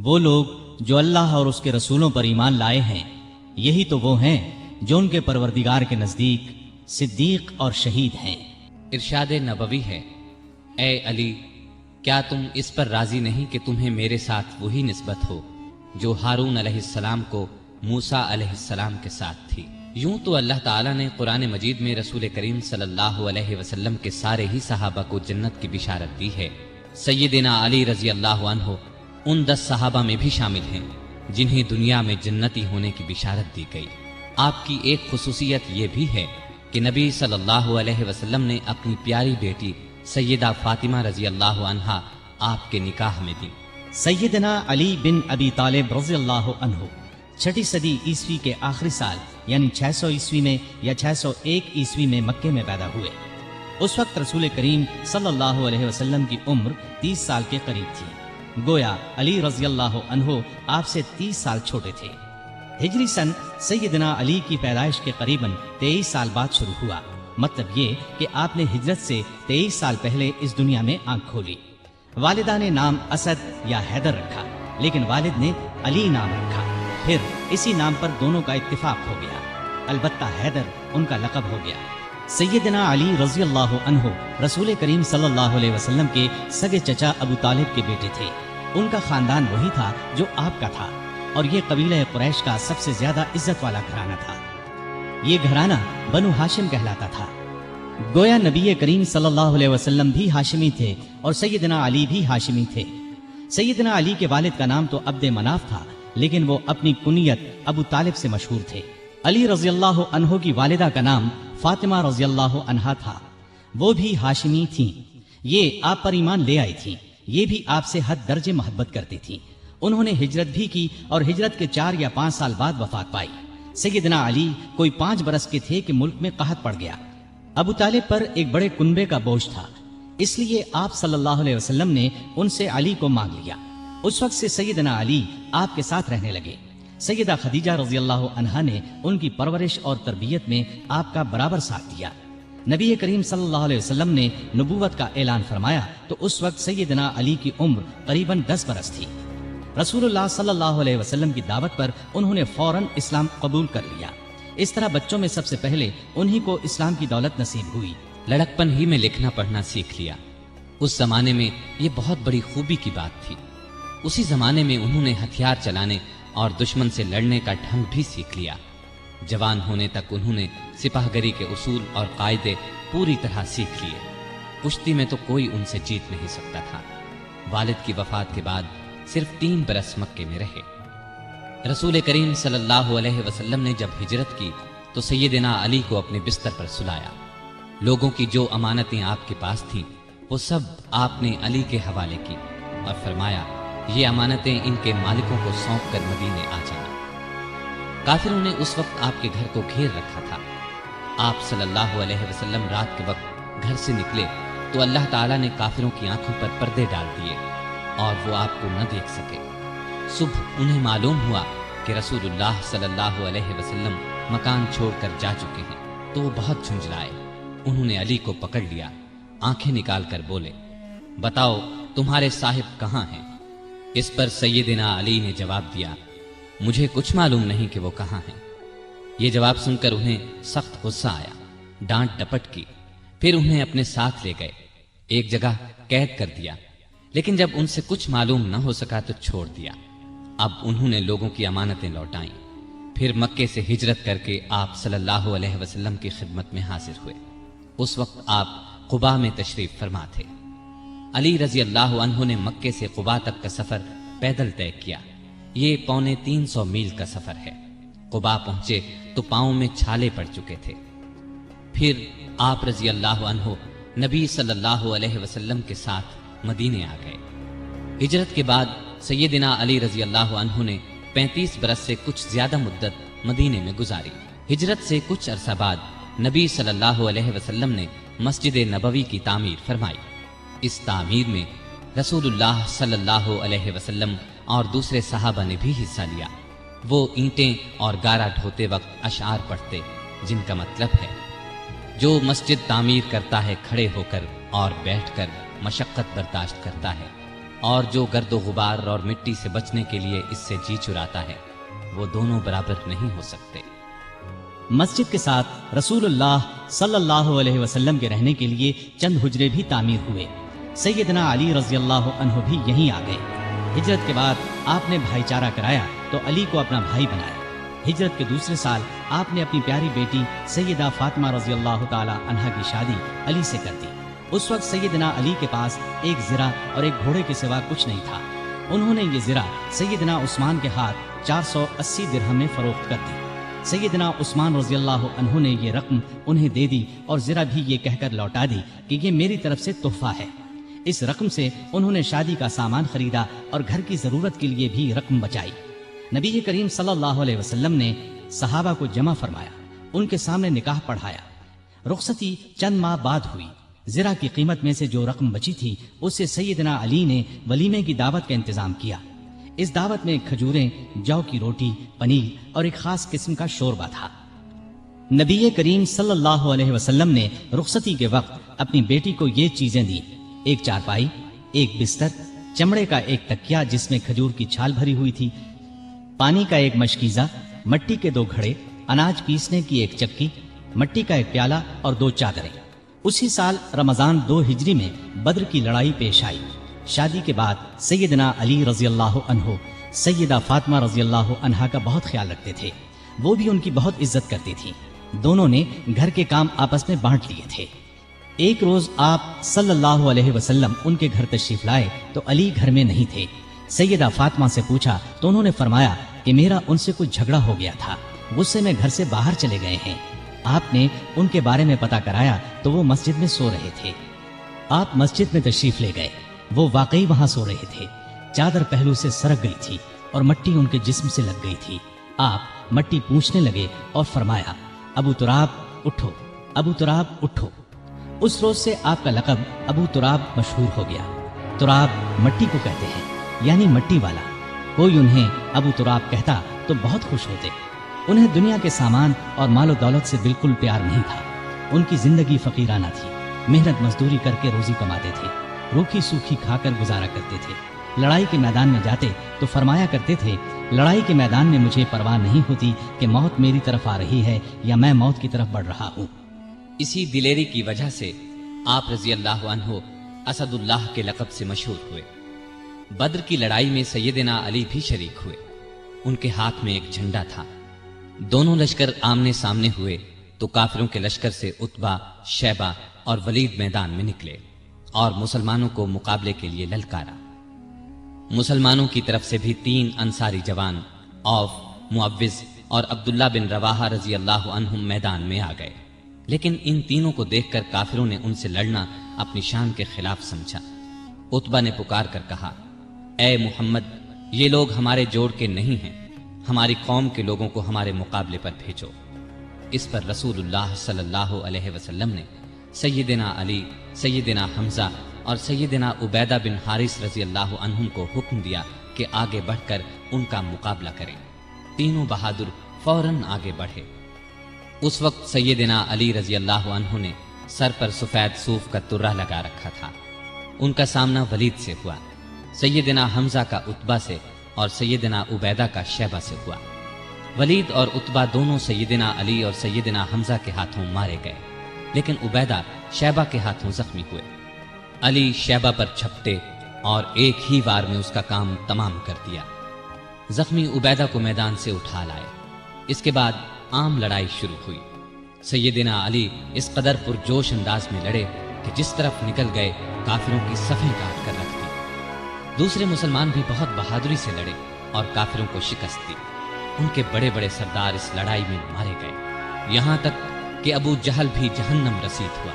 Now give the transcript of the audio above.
وہ لوگ جو اللہ اور اس کے رسولوں پر ایمان لائے ہیں، یہی تو وہ ہیں جو ان کے پروردگار کے نزدیک صدیق اور شہید ہیں۔ ارشاد نبوی ہے، اے علی، کیا تم اس پر راضی نہیں کہ تمہیں میرے ساتھ وہی نسبت ہو جو ہارون علیہ السلام کو موسیٰ علیہ السلام کے ساتھ تھی؟ یوں تو اللہ تعالیٰ نے قرآن مجید میں رسول کریم صلی اللہ علیہ وسلم کے سارے ہی صحابہ کو جنت کی بشارت دی ہے۔ سیدنا علی رضی اللہ عنہ ان 10 صحابہ میں بھی شامل ہیں جنہیں دنیا میں جنتی ہونے کی بشارت دی گئی۔ آپ کی ایک خصوصیت یہ بھی ہے کہ نبی صلی اللہ علیہ وسلم نے اپنی پیاری بیٹی سیدہ فاطمہ رضی اللہ عنہا آپ کے نکاح میں دی۔ سیدنا علی بن ابی طالب رضی اللہ عنہ 6 صدی عیسوی کے آخری سال یعنی 600 عیسوی میں یا 601 عیسوی میں مکے میں پیدا ہوئے۔ اس وقت رسول کریم صلی اللہ علیہ وسلم کی عمر 30 سال کے قریب تھی۔ گویا علی رضی اللہ عنہ آپ سے 30 سال چھوٹے تھے۔ ہجری سن سیدنا علی کی پیدائش کے قریباً 23 سال بعد شروع ہوا، مطلب یہ کہ آپ نے ہجرت سے 23 سال پہلے اس دنیا میں آنکھ کھولی۔ والدہ نے نام اسد یا حیدر رکھا، لیکن والد نے علی نام رکھا۔ پھر اسی نام پر دونوں کا اتفاق ہو گیا، البتہ حیدر ان کا لقب ہو گیا۔ سیدنا علی رضی اللہ عنہ رسول کریم صلی اللہ علیہ وسلم کے سگے چچا ابو طالب کے بیٹے تھے۔ ان کا خاندان وہی تھا جو آپ کا تھا، اور یہ قبیلہ قریش کا سب سے زیادہ عزت والا گھرانہ تھا۔ یہ گھرانہ بنو ہاشم کہلاتا تھا۔ گویا نبی کریم صلی اللہ علیہ وسلم بھی ہاشمی تھے اور سیدنا علی بھی ہاشمی تھے۔ سیدنا علی کے والد کا نام تو عبد مناف تھا، لیکن وہ اپنی کنیت ابو طالب سے مشہور تھے۔ علی رضی اللہ عنہ کی والدہ کا نام فاطمہ رضی اللہ عنہا تھا، وہ بھی ہاشمی تھیں۔ یہ آپ پر ایمان لے آئی تھیں، یہ بھی آپ سے حد درجے محبت کرتی تھیں۔ انہوں نے ہجرت بھی کی اور ہجرت کے 4 یا 5 سال بعد وفات پائی۔ سیدنا علی کوئی 5 برس کے تھے کہ ملک میں قحط پڑ گیا۔ ابو طالب پر ایک بڑے کنبے کا بوجھ تھا، اس لیے آپ صلی اللہ علیہ وسلم نے ان سے علی کو مانگ لیا۔ اس وقت سے سیدنا علی آپ کے ساتھ رہنے لگے۔ سیدہ خدیجہ رضی اللہ عنہا نے ان کی پرورش اور تربیت میں آپ کا برابر ساتھ دیا۔ نبی کریم صلی اللہ علیہ وسلم نے نبوت کا اعلان فرمایا تو اس وقت سیدنا علی کی عمر قریباً 10 برس تھی۔ رسول اللہ صلی اللہ علیہ وسلم کی دعوت پر انہوں نے فوراً اسلام قبول کر لیا۔ اس طرح بچوں میں سب سے پہلے انہی کو اسلام کی دولت نصیب ہوئی۔ لڑکپن ہی میں لکھنا پڑھنا سیکھ لیا۔ اس زمانے میں یہ بہت بڑی خوبی کی بات تھی۔ اسی زمانے میں انہوں نے ہتھیار چلانے اور دشمن سے لڑنے کا ڈھنگ بھی سیکھ لیا۔ جوان ہونے تک انہوں نے سپاہ گری کے اصول اور قاعدے پوری طرح سیکھ لیے۔ کشتی میں تو کوئی ان سے جیت نہیں سکتا تھا۔ والد کی وفات کے بعد صرف 3 برس مکے میں رہے۔ رسول کریم صلی اللہ علیہ وسلم نے جب ہجرت کی تو سیدنا علی کو اپنے بستر پر سلایا۔ لوگوں کی جو امانتیں آپ کے پاس تھیں وہ سب آپ نے علی کے حوالے کی اور فرمایا، یہ امانتیں ان کے مالکوں کو سونپ کر مدینے آ جانا۔ کافروں نے اس وقت آپ کے گھر کو گھیر رکھا تھا۔ آپ صلی اللہ علیہ وسلم رات کے وقت گھر سے نکلے تو اللہ تعالیٰ نے کافروں کی آنکھوں پر پردے ڈال دیے اور وہ آپ کو نہ دیکھ سکے۔ صبح انہیں معلوم ہوا کہ رسول اللہ صلی اللہ علیہ وسلم مکان چھوڑ کر جا چکے ہیں تو وہ بہت جھنجھلائے۔ انہوں نے علی کو پکڑ لیا، آنکھیں نکال کر بولے، بتاؤ تمہارے صاحب کہاں ہیں؟ اس پر سیدنا علی نے جواب دیا، مجھے کچھ معلوم نہیں کہ وہ کہاں ہیں۔ یہ جواب سن کر انہیں سخت غصہ آیا، ڈانٹ ڈپٹ کی، پھر انہیں اپنے ساتھ لے گئے، ایک جگہ قید کر دیا، لیکن جب ان سے کچھ معلوم نہ ہو سکا تو چھوڑ دیا۔ اب انہوں نے لوگوں کی امانتیں لوٹائیں۔ پھر مکے سے ہجرت کر کے آپ صلی اللہ علیہ وسلم کی خدمت میں حاضر ہوئے۔ اس وقت آپ قباء میں تشریف فرما تھے۔ علی رضی اللہ عنہ نے مکے سے قباء تک کا سفر پیدل طے کیا۔ یہ 350 میل کا سفر ہے۔ قباء پہنچے تو پاؤں میں چھالے پڑ چکے تھے۔ پھر آپ رضی اللہ عنہ نبی صلی اللہ علیہ وسلم کے ساتھ مدینے آ گئے۔ ہجرت کے بعد سیدنا علی رضی اللہ عنہ نے 35 برس سے کچھ زیادہ مدت مدینے میں گزاری۔ ہجرت سے کچھ عرصہ بعد نبی صلی اللہ علیہ وسلم نے مسجد نبوی کی تعمیر فرمائی۔ اس تعمیر میں رسول اللہ صلی اللہ علیہ وسلم اور دوسرے صحابہ نے بھی حصہ لیا۔ وہ اینٹیں اور گارا ڈھوتے وقت اشعار پڑھتے جن کا مطلب ہے، جو مسجد تعمیر کرتا ہے کھڑے ہو کر اور بیٹھ کر مشقت برداشت کرتا ہے، اور جو گرد و غبار اور مٹی سے بچنے کے لیے اس سے جی چراتا ہے وہ دونوں برابر نہیں ہو سکتے۔ مسجد کے ساتھ رسول اللہ صلی اللہ علیہ وسلم کے رہنے کے لیے چند حجرے بھی تعمیر ہوئے۔ سیدنا علی رضی اللہ عنہ بھی یہیں آ گئے۔ ہجرت کے بعد آپ نے بھائی چارہ کرایا تو علی کو اپنا بھائی بنایا۔ ہجرت کے دوسرے سال آپ نے اپنی پیاری بیٹی سیدہ فاطمہ رضی اللہ تعالی عنہا کی شادی علی سے کر دی۔ اس وقت سیدنا علی کے پاس ایک زرہ اور ایک گھوڑے کے سوا کچھ نہیں تھا۔ انہوں نے یہ زرہ سیدنا عثمان کے ہاتھ 480 درہم میں فروخت کر دی۔ سیدنا عثمان رضی اللہ عنہ نے یہ رقم انہیں دے دی اور زرہ بھی یہ کہہ کر لوٹا دی کہ یہ میری طرف سے تحفہ ہے۔ اس رقم سے انہوں نے شادی کا سامان خریدا اور گھر کی ضرورت کے لیے بھی رقم بچائی۔ نبی کریم صلی اللہ علیہ وسلم نے صحابہ کو جمع فرمایا، ان کے سامنے نکاح پڑھایا۔ رخصتی چند ماہ بعد ہوئی۔ زرہ کی قیمت میں سے جو رقم بچی تھی اس سے سیدنا علی نے ولیمے کی دعوت کا انتظام کیا۔ اس دعوت میں کھجوریں، جو کی روٹی، پنیر اور ایک خاص قسم کا شوربہ تھا۔ نبی کریم صلی اللہ علیہ وسلم نے رخصتی کے وقت اپنی بیٹی کو یہ چیزیں دیں: ایک چارپائی، ایک بستر، چمڑے کا ایک تکیا جس میں کھجور کی چھال بھری ہوئی تھی، پانی کا ایک مشکیزہ، مٹی کے 2 گھڑے، اناج پیسنے کی ایک چکی، مٹی کا ایک پیالہ اور 2 چادریں۔ اسی سال رمضان 2 ہجری میں بدر کی لڑائی پیش آئی۔ شادی کے بعد سیدنا علی رضی اللہ عنہ سیدہ فاطمہ رضی اللہ عنہا کا بہت خیال رکھتے تھے، وہ بھی ان کی بہت عزت کرتی تھی۔ دونوں نے گھر کے کام آپس میں بانٹ لیے تھے۔ ایک روز آپ صلی اللہ علیہ وسلم ان کے گھر تشریف لائے تو علی گھر میں نہیں تھے۔ سیدہ فاطمہ سے پوچھا تو انہوں نے فرمایا کہ میرا ان سے کچھ جھگڑا ہو گیا تھا، غصے میں گھر سے باہر چلے گئے ہیں۔ آپ نے ان کے بارے میں پتہ کرایا تو وہ مسجد میں سو رہے تھے۔ آپ مسجد میں تشریف لے گئے، وہ واقعی وہاں سو رہے تھے۔ چادر پہلو سے سرک گئی تھی اور مٹی ان کے جسم سے لگ گئی تھی۔ آپ مٹی پوچھنے لگے اور فرمایا، ابو تراب اٹھو، ابو تراب اٹھو۔ اس روز سے آپ کا لقب ابو تراب مشہور ہو گیا۔ تراب مٹی کو کہتے ہیں، یعنی مٹی والا۔ کوئی انہیں ابو تراب کہتا تو بہت خوش ہوتے۔ انہیں دنیا کے سامان اور مال و دولت سے بالکل پیار نہیں تھا۔ ان کی زندگی فقیرانہ تھی، محنت مزدوری کر کے روزی کماتے تھے، روکھی سوکھی کھا کر گزارا کرتے تھے۔ لڑائی کے میدان میں جاتے تو فرمایا کرتے تھے، لڑائی کے میدان میں مجھے پرواہ نہیں ہوتی کہ موت میری طرف آ رہی ہے یا میں موت کی طرف بڑھ رہا ہوں۔ اسی دلیری کی وجہ سے آپ رضی اللہ عنہ اسد اللہ کے لقب سے مشہور ہوئے۔ بدر کی لڑائی میں سیدنا علی بھی شریک ہوئے۔ ان کے ہاتھ میں ایک جھنڈا تھا۔ دونوں لشکر آمنے سامنے ہوئے تو کافروں کے لشکر سے عتبہ، شیبہ اور ولید میدان میں نکلے اور مسلمانوں کو مقابلے کے لیے للکارا۔ مسلمانوں کی طرف سے بھی 3 انصاری جوان، عوف، معوذ اور عبداللہ بن رواحہ رضی اللہ عنہم میدان میں آ گئے، لیکن ان تینوں کو دیکھ کر کافروں نے ان سے لڑنا اپنی شان کے خلاف سمجھا۔ عتبہ نے پکار کر کہا، اے محمد، یہ لوگ ہمارے جوڑ کے نہیں ہیں، ہماری قوم کے لوگوں کو ہمارے مقابلے پر بھیجو۔ اس پر رسول اللہ صلی اللہ علیہ وسلم نے سیدنا علی، سیدنا حمزہ اور سیدنا عبیدہ بن حارث رضی اللہ عنہم کو حکم دیا کہ آگے بڑھ کر ان کا مقابلہ کریں۔ تینوں بہادر فوراً آگے بڑھے۔ اس وقت سیدنا علی رضی اللہ عنہ نے سر پر سفید صوف کا ترہ لگا رکھا تھا۔ ان کا سامنا ولید سے ہوا، سیدنا حمزہ کا عتبہ سے اور سیدنا عبیدہ کا شیبہ سے ہوا۔ ولید اور عتبہ دونوں سیدنا علی اور سیدنا حمزہ کے ہاتھوں مارے گئے، لیکن عبیدہ شیبہ کے ہاتھوں زخمی ہوئے۔ علی شیبہ پر چھپٹے اور ایک ہی وار میں اس کا کام تمام کر دیا۔ زخمی عبیدہ کو میدان سے اٹھا لائے۔ اس کے بعد عام لڑائی شروع ہوئی۔ سیدنا علی اس قدر پرجوش انداز میں لڑے کہ جس طرف نکل گئے کافروں کی صفیں کاٹ کر رکھ دی۔ دوسرے مسلمان بھی بہت بہادری سے لڑے اور کافروں کو شکست دی۔ ان کے بڑے بڑے سردار اس لڑائی میں مارے گئے، یہاں تک کہ ابو جہل بھی جہنم رسید ہوا۔